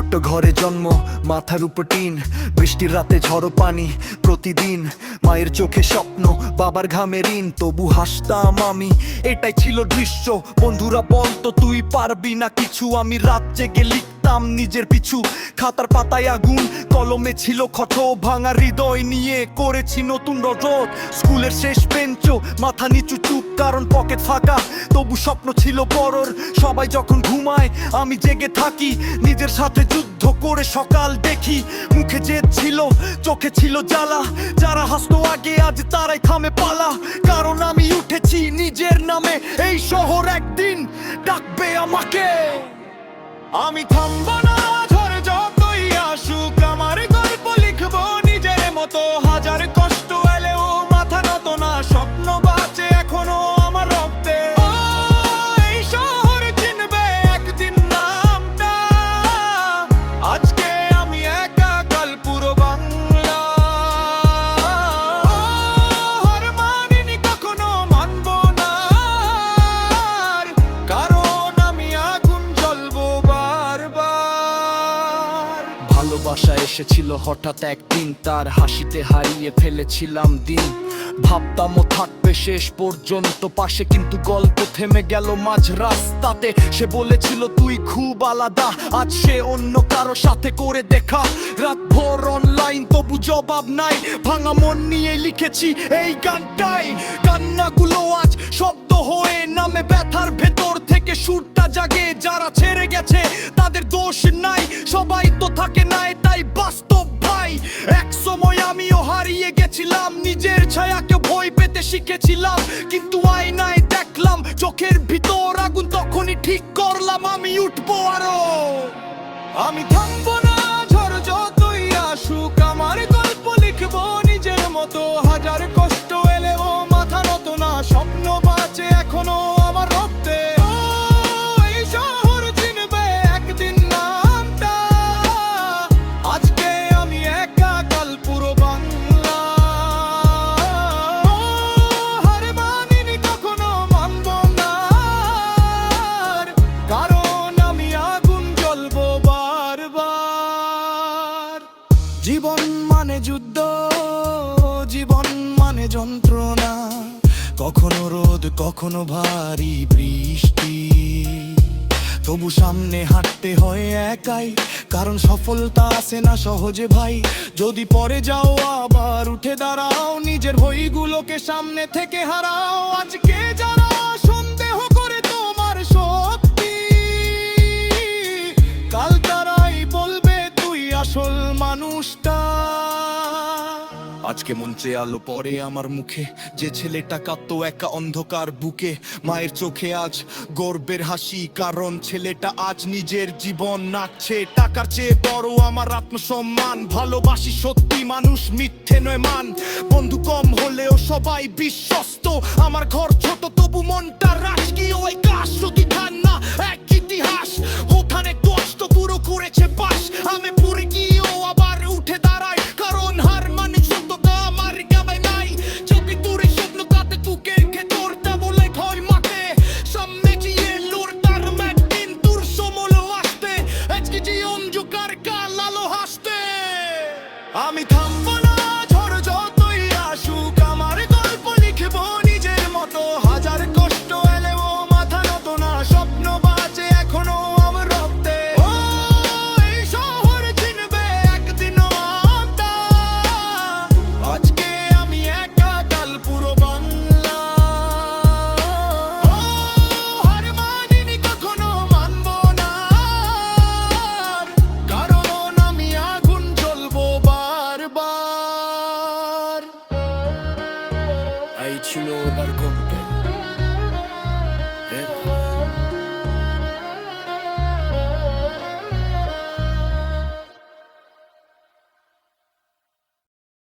ছোট্ট ঘরে জন্ম, মাথার উপর টিন, বৃষ্টির রাতে ঝড়ো পানি প্রতিদিন। মায়ের চোখে স্বপ্ন, বাবার ঘামে ঋণ, তবু হাসতাম আমি, এটাই ছিল দৃশ্য। বন্ধুরা বলতো তুই পারবি না কিছু, আমি রাত জেগে লিখতাম নিজের পিছু। খাতার পাতায় আগুন, কলমে ছিল ক্ষত, ভাঙা হৃদয় নিয়ে করেছি নতুন রজত। স্কুলের শেষ বেঞ্চ, মাথা নিচু চুপ, কারণ পকেট ফাঁকা, তবু স্বপ্ন ছিল বড়র। সবাই যখন ঘুমায় আমি জেগে থাকি, নিজের সাথে যুদ্ধ করে সকাল দেখি। মুখে জেদ ছিল, চোখে ছিল জ্বালা, যারা হাসতো আগে আজ তারাই থামে পালা। কারণ আমি উঠেছি নিজের নামে, এই শহর একদিন ডাকবে আমাকে। আমি থামবো না, ঝড় যতই আসুক, আমার গল্প লিখবো নিজের মতো। হাজার কষ্ট এলেও মাথা নত না, স্বপ্ন বাঁচে এখনো আমার রক্তে। এই শহর চিনবে একদিন নামটা, আজকে আমি একা, কাল পুরো বাংলা। হার মানিনি কখনো, মানবো না, কারণ আমি আগুন জ্বলবো বারবার। ভালোবাসা এসেছিল হঠাৎ একদিন, তার হাসিতে হারিয়ে ফেলেছিলাম দিন। ভাবতাম ও থাকবে শেষ পর্যন্ত পাশে, কিন্তু গল্প থেমে গেল মাঝ রাস্তাতে। সে বলেছিল তুই খুব আলাদা, আজ সে অন্য কারো সাথে করে দেখা। রাত ভোর অনলাইন, তবু জবাব নাই, ভাঙা মন নিয়ে লিখেছি এই গানটাই। কান্নাগুলো আজ শব্দ হয়ে নামে, ব্যথার ভেতর থেকে সুরটা জাগে। যারা ছেড়ে গেছে তাদের দোষ নাই, সবাই তো থাকে না, এটাই বাস্তব ভাই। এক সময় আমিও হারিয়ে গেছিলাম, নিজের ছায়াকে ভয় পেতে শিখেছিলাম, কিন্তু আয়নায় দেখলাম চোখের ভিতর আগুন। তখনই ঠিক করলাম আমি উঠবো আরো। আমি থামবো না, ঝড় যতই আসুক, আমার গল্প লিখবো নিজের মতো। হাজার কষ্ট এলেও মাথা নত না, স্বপ্ন বাঁচে এখনো আমার রক্তে। এই শহর চিনবে একদিন নামটা, আজকে আমি একা, কাল পুরো বাংলা। হার মানিনি কখনো, মানবো না, কারণ আমি আগুন জ্বলবো বারবার। জীবন মানে যুদ্ধ, জীবন মানে যন্ত্রণা, কখনো রোদ কখনো ভারী বৃষ্টি, তবু সামনে হাঁটতে হয় একাই, কারণ সফলতা আসে না সহজে ভাই। যদি পরে যাও আবার উঠে দাঁড়াও, নিজের ভয়গুলোকে সামনে থেকে হারাও। আজকে যারা সন্দেহ করে তোমার শক্তি, কাল তারাই বলবে তুই আসল মানুষটা। আজকে মঞ্চে আলো পড়ে আমার মুখে, যে ছেলেটা কাঁদতো একা অন্ধকার বুকে। মায়ের চোখে আজ গর্বের হাসি, কারণ ছেলেটা আজ নিজের জীবন নাচছে। টাকার চেয়ে বড় আমার আত্মসম্মান, ভালোবাসি সত্যি মানুষ, মিথ্যে নয় মান। বন্ধু কম হলেও সবাই বিশ্বস্ত, আমার ঘর ছোট তবু মনটা রাজকীয়। ওই কাশ যদি ধান না এক ইতিহাস, ওখানে কষ্ট পুরো করেছে বাস। আমি পড়ে গিয়েও আবার উঠে দাঁড়াই, কারণ হার মানে সত্যতা আমার গাবাই নাই। যদি তোর স্বপ্ন কাতে বুকের ভেতরটা বলে ভয় মাকে, সামনে গিয়ে লড়তার একদিন তোর সমলো আসবে। আজকে যে অন্ধকার কাল আলো হাসতে। আমি থামবো না, ঝড় যতই আসুক, আমার গল্প লিখবো নিজের মতো। হাজার কষ্ট এলেও মাথা নত না, স্বপ্ন বাঁচে এখনো আমার রক্তে। এই শহর চিনবে একদিন আমটা, আজকে আমি একা, কাল পুরো বাংলা। হার মানিনি কখনো, মানবো না, কারণ আমি আগুন জ্বলবো বারবার। এই ছিল ওর গল্প।